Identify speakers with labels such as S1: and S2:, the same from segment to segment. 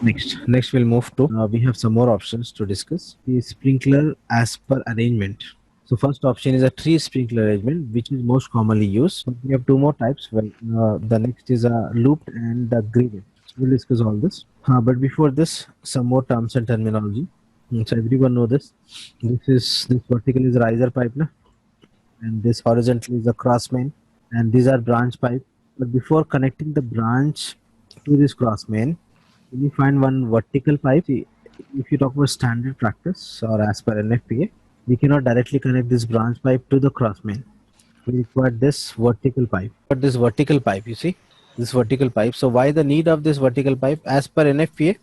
S1: Next we'll move to, we have some more options to discuss. The sprinkler as per arrangement. So first option is a tree sprinkler arrangement, which is most commonly used. We have two more types. Well, the next is a looped and the gridded. So we'll discuss all this. But before this, some more terms and terminology. So everyone know this. This vertical is riser pipe, na? And this horizontal is a cross main, and these are branch pipe. But before connecting the branch to this cross main, we find one vertical pipe. See, if you talk about standard practice or as per NFPA, we cannot directly connect this branch pipe to the cross main. We require this vertical pipe. But this vertical pipe, you see, this vertical pipe. So why the need of this vertical pipe? As per NFPA,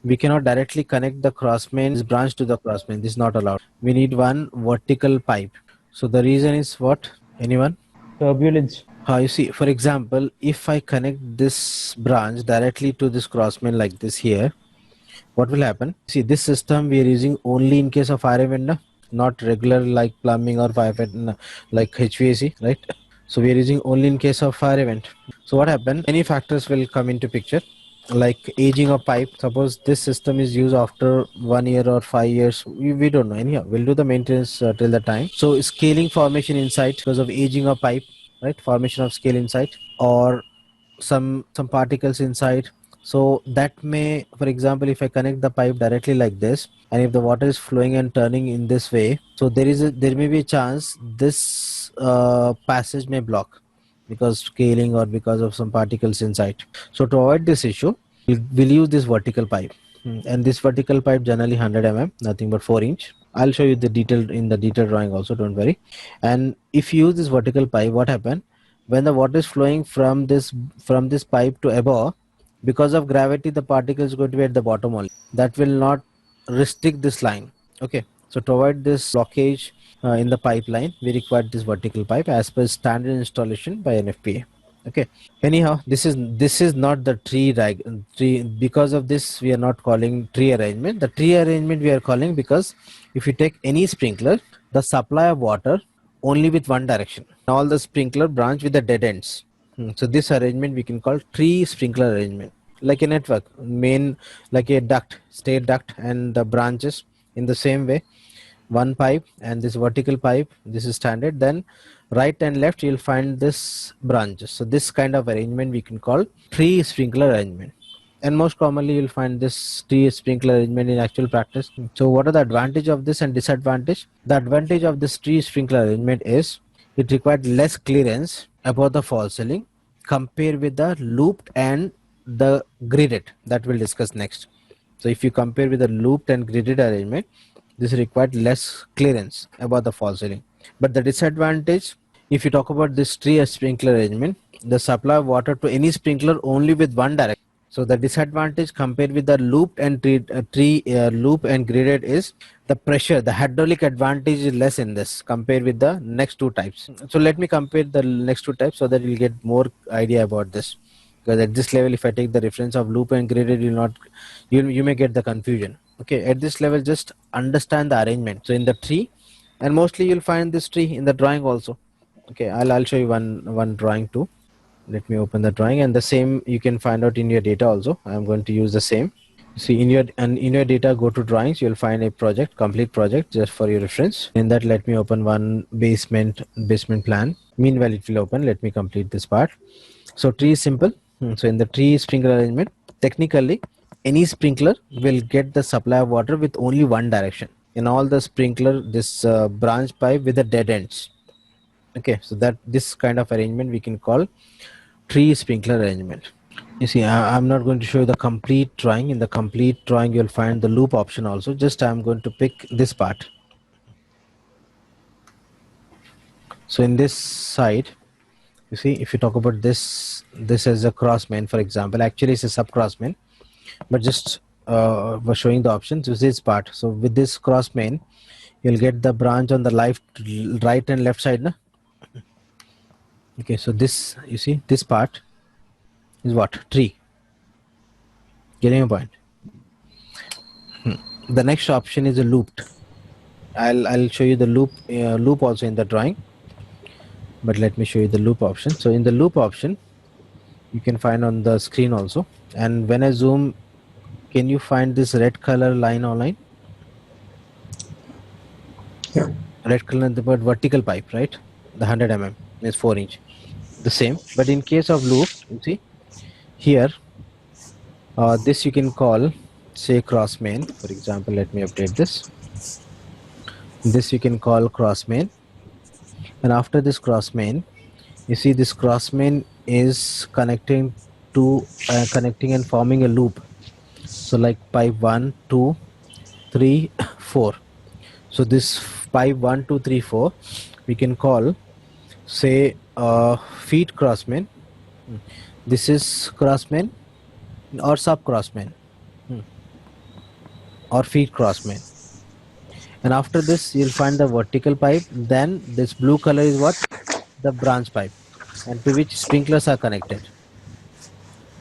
S1: we cannot directly connect the cross main, this branch to the cross main. This is not allowed. We need one vertical pipe. So the reason is what? Anyone?
S2: Turbulence.
S1: You see, for example, if I connect this branch directly to this crossmain like this here, what will happen? See, this system we are using only in case of fire event, not regular like plumbing or fire event, like HVAC, right? So we are using only in case of fire event. So what happened? Many factors will come into picture, like aging of pipe. Suppose this system is used after 1 year or 5 years, we don't know. Anyhow, we'll do the maintenance till the time. So scaling formation inside because of aging of pipe, right? Formation of scale inside, or some particles inside. So that may, for example, if I connect the pipe directly like this, and if the water is flowing and turning in this way, so there may be a chance this passage may block because scaling or because of some particles inside. So to avoid this issue, we'll use this vertical pipe. And this vertical pipe generally 100 nothing but 4 inch. I'll show you the detail in the detailed drawing also, don't worry. And if you use this vertical pipe, what happen when the water is flowing from this pipe to above, because of gravity the particle is going to be at the bottom only. That will not restrict this line. Okay, so to avoid this blockage in the pipeline, we require this vertical pipe as per standard installation by NFPA. Okay, anyhow, this is not the tree. Because of this we are not calling tree arrangement. The tree arrangement we are calling because if you take any sprinkler, the supply of water only with one direction, all the sprinkler branch with the dead ends. So this arrangement we can call tree sprinkler arrangement, like a network main, like a duct, state duct, and the branches in the same way, one pipe and this vertical pipe, this is standard. Then right and left you'll find this branches. So this kind of arrangement we can call tree sprinkler arrangement, and most commonly you'll find this tree sprinkler arrangement in actual practice. So what are the advantage of this and disadvantage? The advantage of this tree sprinkler arrangement is it required less clearance above the fall ceiling compared with the looped and the gridded that we'll discuss next. So if you compare with the looped and gridded arrangement, this required less clearance above the fall ceiling. But the disadvantage, if you talk about this tree sprinkler arrangement, the supply of water to any sprinkler only with one direction. So the disadvantage compared with the looped and tree loop and gridded is the pressure, the hydraulic advantage is less in this compared with the next two types. So let me compare the next two types so that you'll get more idea about this. Because at this level, if I take the reference of loop and gridded, you may get the confusion. Okay, at this level, just understand the arrangement. So in the tree, and mostly you'll find this tree in the drawing also. Okay, I'll show you one drawing too. Let me open the drawing, and the same you can find out in your data also. I'm going to use the same. See, in your data, go to drawings, you'll find a project, complete project, just for your reference. In that, let me open one basement plan. Meanwhile it will open. Let me complete this part. So tree is simple. So in the tree sprinkler arrangement, technically any sprinkler will get the supply of water with only one direction. In all the sprinkler, this branch pipe with the dead ends. Okay, so that this kind of arrangement we can call tree sprinkler arrangement. You see, I'm not going to show you the complete drawing. In the complete drawing, you'll find the loop option also. Just I'm going to pick this part. So in this side, you see, if you talk about this is a cross main, for example. Actually it's a sub cross main, but just we're showing the options. This part. So with this cross main, you'll get the branch on the right and left side, na? Okay, so this, you see, this part is what? Tree. Getting a point. The next option is a looped. I'll show you the loop also in the drawing, but let me show you the loop option. So in the loop option, you can find on the screen also, and when I zoom can you find this red color line online?
S2: Yeah.
S1: Red color, but vertical pipe, right? The 100 mm is 4 inch. The same, but in case of loop, you see here, this you can call, say, cross main. For example, let me update this. This you can call cross main, and after this cross main, you see this cross main is connecting to connecting and forming a loop. So like pipe 1, 2, 3, 4. So this pipe 1, 2, 3, 4, we can call, say, feed cross main. This is cross main or sub cross main or feed cross main. And after this, you'll find the vertical pipe. Then this blue color is what? The branch pipe, and to which sprinklers are connected.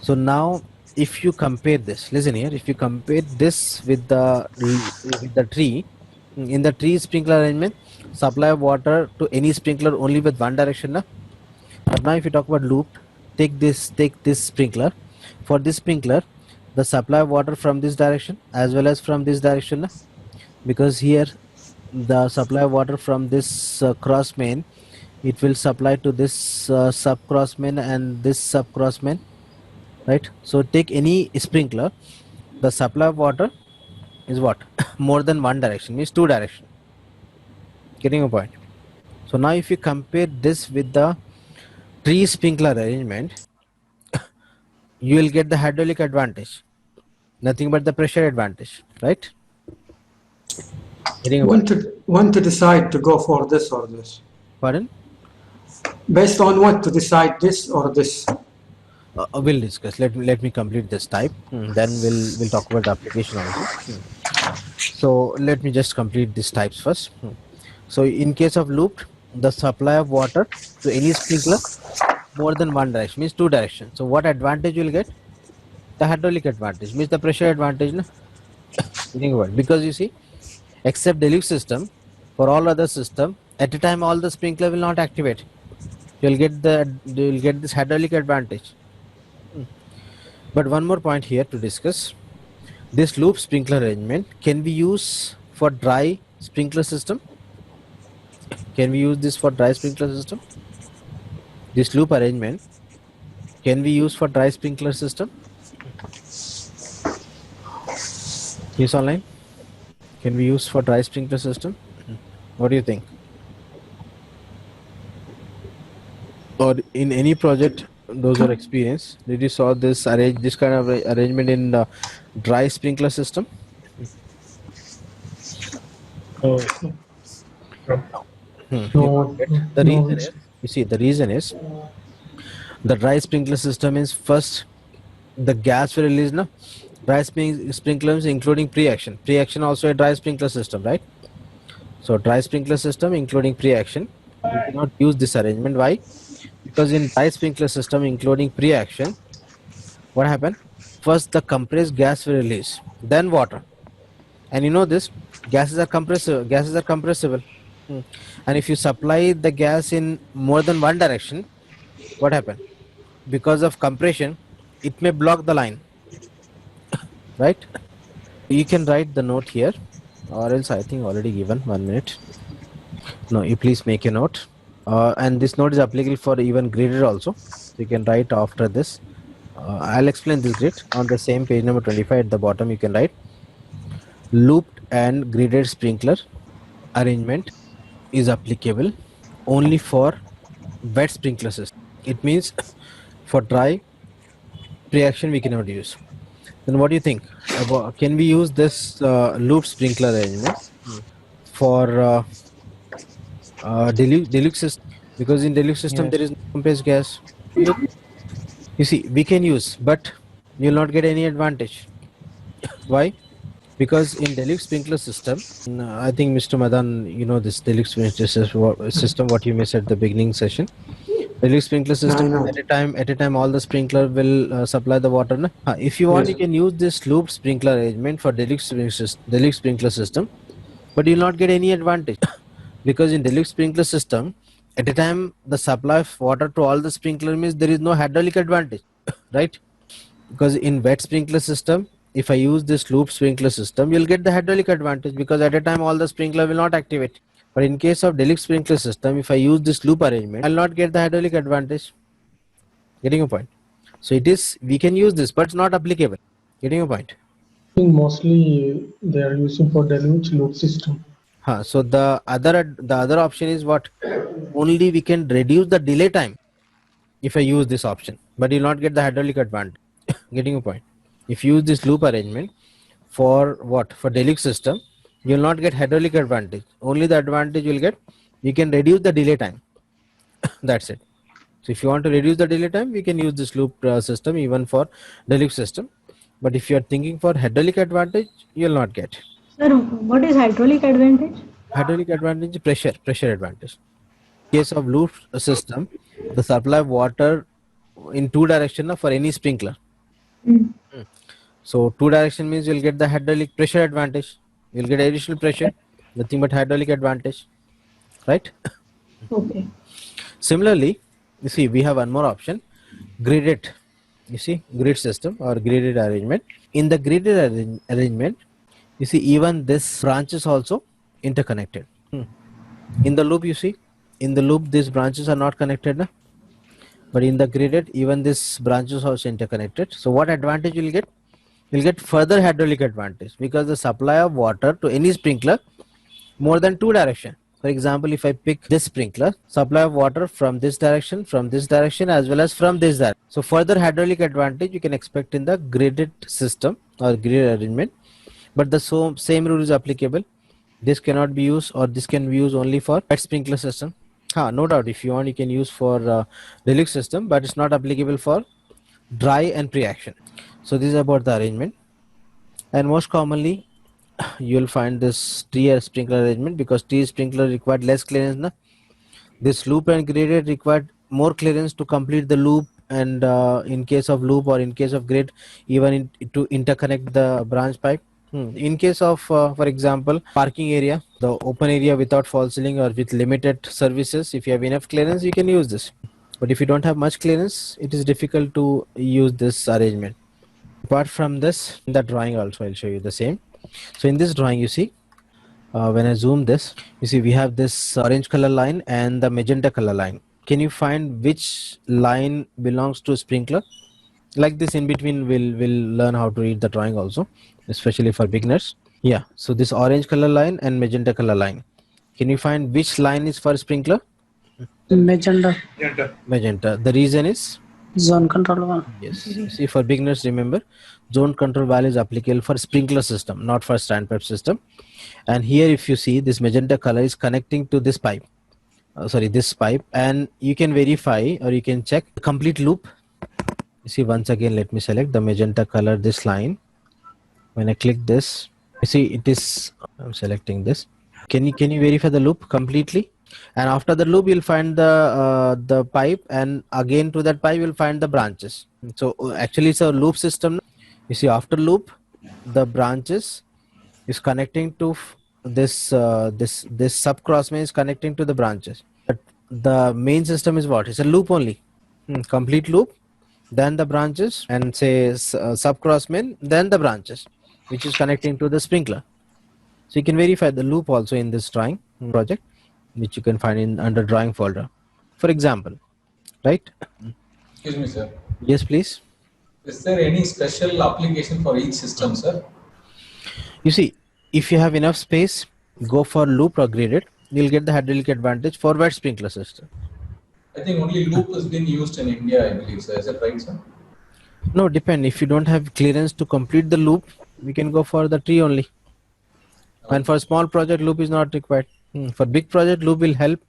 S1: So now, if you compare this, listen here. If you compare this with the tree, in the tree sprinkler arrangement, supply of water to any sprinkler only with one direction. Na? But now, if you talk about loop, take this sprinkler. For this sprinkler, the supply of water from this direction as well as from this direction. Na? Because here the supply of water from this cross main, it will supply to this sub cross main and this sub cross main, right? So take any sprinkler, the supply of water is what? More than one direction, means two direction. Getting a point? So now if you compare this with the tree sprinkler arrangement, you will get the hydraulic advantage, nothing but the pressure advantage, right? Getting a point?
S2: When to decide to go for this or this?
S1: Pardon?
S2: Based on what to decide this or this?
S1: We'll discuss. Let me complete this type. Then we'll talk about the application also. So let me just complete these types first. So in case of loop, the supply of water to any sprinkler more than one direction, means two directions. So what advantage you will get? The hydraulic advantage, means the pressure advantage. Na? Think about it. Because you see, except deluxe system, for all other system, at a time all the sprinkler will not activate. You'll get this hydraulic advantage. But one more point here to discuss. This loop sprinkler arrangement can be used for dry sprinkler system. Can we use this for dry sprinkler system? This loop arrangement can be used for dry sprinkler system. Yes, online. Can be used for dry sprinkler system. What do you think? Or in any project, those are experienced, did you saw this kind of arrangement in the dry sprinkler system?
S3: No.
S2: No.
S1: The reason is, you see, the reason is the dry sprinkler system is first the gas will release. No, dry sprinklers including pre-action. Pre-action also a dry sprinkler system, right? So dry sprinkler system including pre-action. We cannot use this arrangement. Why? Because in dry sprinkler system including pre-action, what happened? First the compressed gas will release, then water. And you know this, gases are compressible. And if you supply the gas in more than one direction, what happened? Because of compression, it may block the line, right? You can write the note here, or else I think already given. 1 minute. No, you please make a note. And this note is applicable for even graded also. So you can write after this. I'll explain this grid on the same page number 25 at the bottom. You can write looped and graded sprinkler arrangement is applicable only for wet sprinkler system. It means for dry pre-action we cannot use. Then what do you think? Can we use this loop sprinkler arrangement for deluxe system? Because in deluxe system
S3: Yes.
S1: there is no compressed gas. You see, we can use, but you will not get any advantage. Why? Because in deluxe sprinkler system, I think Mr. Madan, you know this deluxe sprinkler system, what you missed at the beginning session. Deluxe sprinkler system,
S2: know.
S1: at a time all the sprinkler will supply the water. Na? If you want,
S2: Yes.
S1: you can use this loop sprinkler arrangement for deluxe sprinkler system, but you will not get any advantage. Because in deluxe sprinkler system, at a time the supply of water to all the sprinkler means there is no hydraulic advantage, right? Because in wet sprinkler system, if I use this loop sprinkler system, you'll get the hydraulic advantage because at a time all the sprinkler will not activate. But in case of deluxe sprinkler system, if I use this loop arrangement, I'll not get the hydraulic advantage. Getting a point? So it is, we can use this, but it's not applicable. Getting a point?
S3: I think mostly they are using for deluge loop system.
S1: So the other option is what? Only we can reduce the delay time if I use this option, but you'll not get the hydraulic advantage. Getting a point? If you use this loop arrangement for what? For deluxe system, you'll not get hydraulic advantage. Only the advantage you'll get, you can reduce the delay time. That's it. So if you want to reduce the delay time, we can use this loop system even for deluxe system. But if you are thinking for hydraulic advantage, you'll not get.
S4: Sir, what is hydraulic advantage?
S1: Hydraulic advantage is pressure advantage. In case of loop system, the supply of water in two direction for any sprinkler. So two direction means you'll get the hydraulic pressure advantage. You'll get additional pressure, nothing but hydraulic advantage, right?
S4: Okay.
S1: Similarly, you see we have one more option, gridded. You see, grid system or gridded arrangement. In the gridded arrangement, you see even this branches also interconnected. In the loop, you see, in the loop these branches are not connected, na? But in the gridded, even this branches also interconnected. So what advantage you'll get? You'll get further hydraulic advantage because the supply of water to any sprinkler more than two direction. For example, if I pick this sprinkler, supply of water from this direction, as well as from this direction. So further hydraulic advantage you can expect in the gridded system or grid arrangement. But the same rule is applicable. This cannot be used, or this can be used only for wet sprinkler system. No doubt, if you want, you can use for deluxe system, but it's not applicable for dry and pre-action. So this is about the arrangement. And most commonly, you'll find this tier sprinkler arrangement because tier sprinkler required less clearance. Na? This loop and gridded required more clearance to complete the loop, and in case of loop or in case of grid, even to interconnect the branch pipe. In case of, for example, parking area, the open area without false ceiling or with limited services, if you have enough clearance, you can use this. But if you don't have much clearance, it is difficult to use this arrangement. Apart from this, in the drawing also, I'll show you the same. So in this drawing, you see, when I zoom this, you see we have this orange color line and the magenta color line. Can you find which line belongs to sprinkler? Like this in between, we'll learn how to read the drawing also, especially for beginners. Yeah, so this orange color line and magenta color line. Can you find which line is for sprinkler?
S5: Magenta.
S1: Magenta. The reason is?
S5: Zone control valve.
S1: Yes. See, for beginners, remember, zone control valve is applicable for sprinkler system, not for standpipe system. And here, if you see, this magenta color is connecting to this pipe. This pipe, and you can verify or you can check the complete loop. You see, once again, let me select the magenta color, this line. When I click this, you see it is, I'm selecting this. Can you verify the loop completely? And after the loop, you'll find the pipe, and again to that pipe, you'll find the branches. So actually, it's a loop system. You see, after loop, the branches is connecting to this this sub crossman is connecting to the branches. But the main system is what? It's a loop only, complete loop, then the branches, and say sub crossman, then the branches, which is connecting to the sprinkler. So you can verify the loop also in this drawing project, which you can find in under drawing folder. For example, right?
S6: Excuse me, sir.
S1: Yes, please.
S6: Is there any special application for each system, sir?
S1: You see, if you have enough space, go for loop or gridded. You'll get the hydraulic advantage for wet sprinkler system.
S6: I think only loop has been used in India, I believe, sir. Is that right, sir?
S1: No, depend. If you don't have clearance to complete the loop, we can go for the tree only. And for small project, loop is not required. For big project, loop will help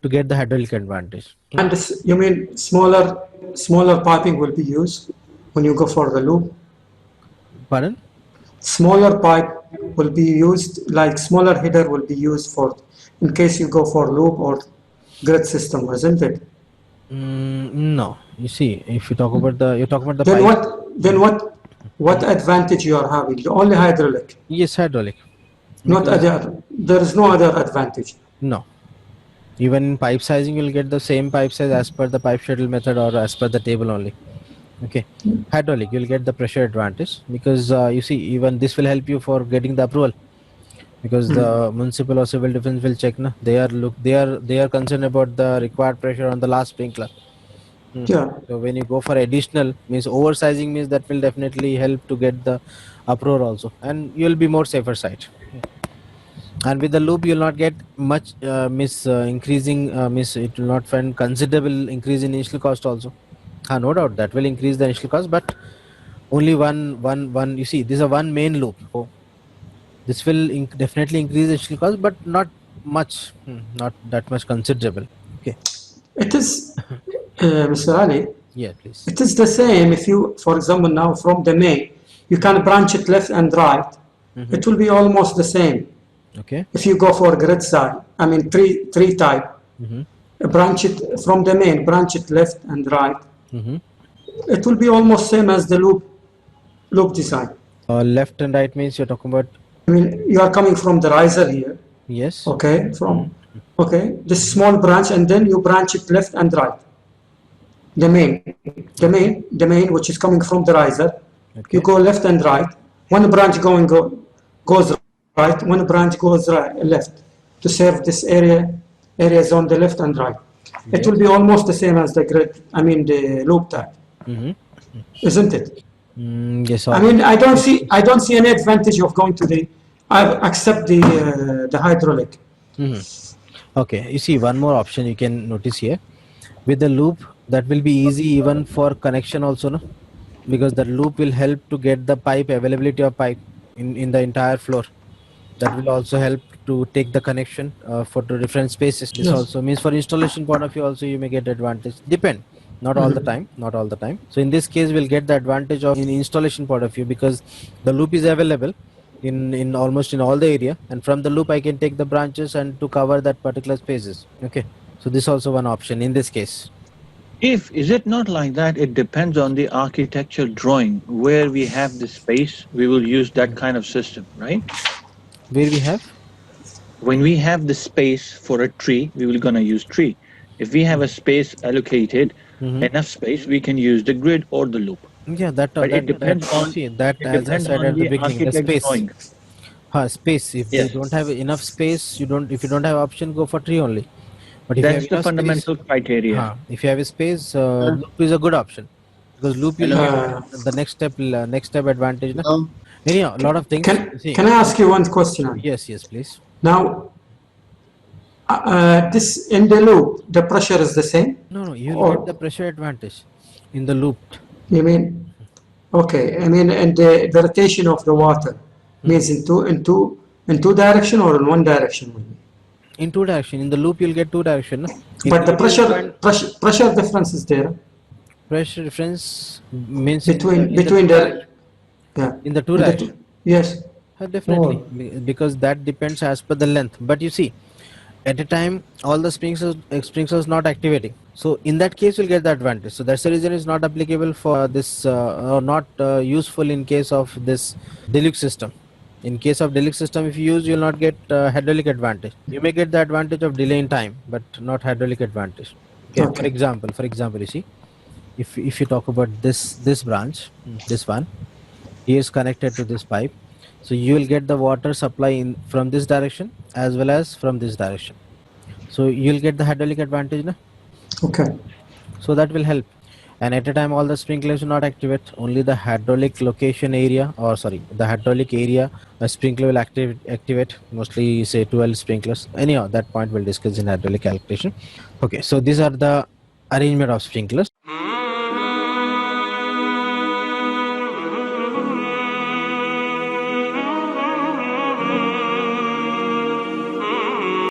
S1: to get the hydraulic advantage.
S2: And this, you mean smaller piping will be used when you go for the loop?
S1: Pardon?
S2: Smaller pipe will be used, like smaller header will be used for, in case you go for loop or grid system, isn't it?
S1: No. You see, if you talk about the, you're talking about the
S2: Then
S1: pipe.
S2: what advantage you are having? Only hydraulic.
S1: Yes, hydraulic.
S2: Not other. There is no other advantage.
S1: No. Even in pipe sizing, you'll get the same pipe size as per the pipe shuttle method or as per the table only. Okay, hydraulic, you'll get the pressure advantage because you see, even this will help you for getting the approval because the municipal or civil defense will check. Na? They are concerned about the required pressure on the last sprinkler.
S2: Yeah.
S1: So when you go for additional, means oversizing means that will definitely help to get the uproar also, and you'll be more safer side. And with the loop, you'll not get much increasing. It will not find considerable increase in initial cost also. No doubt that will increase the initial cost, but only one. You see, this is a one main loop. So this will definitely increase the initial cost, but not much, not that much considerable. Okay.
S2: It is, Mr. Ali,
S1: Yeah, please.
S2: it is the same if you, for example, now from the main, you can branch it left and right. It will be almost the same.
S1: Okay.
S2: If you go for grid side, I mean three type, branch it from the main, branch it left and right. It will be almost same as the loop design.
S1: Left and right means you're talking about.
S2: I mean, you are coming from the riser here,
S1: Yes.
S2: okay, this small branch, and then you branch it left and right. The main, which is coming from the riser,
S1: Okay.
S2: you go left and right. One branch goes right, one branch goes left to serve this areas on the left and right. It will be almost the same as the grid, I mean the loop type, isn't it?
S1: Yes.
S2: I mean, I don't see any advantage of going to accept the hydraulic.
S1: Okay. You see, one more option you can notice here. With the loop, that will be easy even for connection also, no? Because the loop will help to get the pipe availability of pipe in the entire floor. That will also help to take the connection for the different spaces. This also means for installation point of view also you may get advantage. Depend. Not all the time. Not all the time. So in this case, we'll get the advantage of in installation point of view because the loop is available in almost in all the area, and from the loop I can take the branches and to cover that particular spaces. Okay. So this also one option in this case.
S7: Is it not like that? It depends on the architecture drawing. Where we have the space, we will use that kind of system, right?
S1: Where we have?
S7: When we have the space for a tree, we will gonna use tree. If we have a space allocated, enough space, we can use the grid or the loop.
S1: Yeah, that
S7: It depends on
S1: see, that as I said at the beginning, the space.
S7: drawing.
S1: Space. If
S7: Yes.
S1: you don't have enough space, if you don't have option, go for tree only. But if you
S7: That's
S1: have
S7: the
S1: enough
S7: fundamental criteria.
S1: if you have a space, loop is a good option because loop will get the next step advantage. Na? Anyhow, a lot of things. See,
S2: Can I ask you one question?
S1: yes, please.
S2: Now, this in the loop, the pressure is the same?
S1: No, you will
S2: Or-
S1: get the pressure advantage in the loop.
S2: You mean, okay, I mean, and the rotation of the water means in two direction or in one direction? Maybe?
S1: In two direction. In the loop, you'll get two direction. Na? In
S2: But the
S1: loop, you'll find
S2: pressure difference is there
S1: pressure difference means
S2: between yeah.
S1: in the two
S2: In the
S1: direction.
S2: Yes.
S1: Definitely, because that depends as per the length. But you see, at a time, all the sprinklers not activating. So in that case, you'll get the advantage. So that's the reason it's not applicable for this, or not useful in case of this deluxe system. In case of deluxe system, if you use, you'll not get hydraulic advantage. You may get the advantage of delay in time, but not hydraulic advantage. Okay.
S2: Okay.
S1: For example, you see, if you talk about this branch, this one, here is connected to this pipe. So you will get the water supply in from this direction as well as from this direction. So you will get the hydraulic advantage, na?
S2: Okay.
S1: So that will help. And at a time, all the sprinklers will not activate. Only the hydraulic location area, or sorry, the hydraulic area, a sprinkler will activate. Mostly say 12 sprinklers. Anyhow, that point we'll discuss in hydraulic calculation. Okay, so these are the arrangement of sprinklers.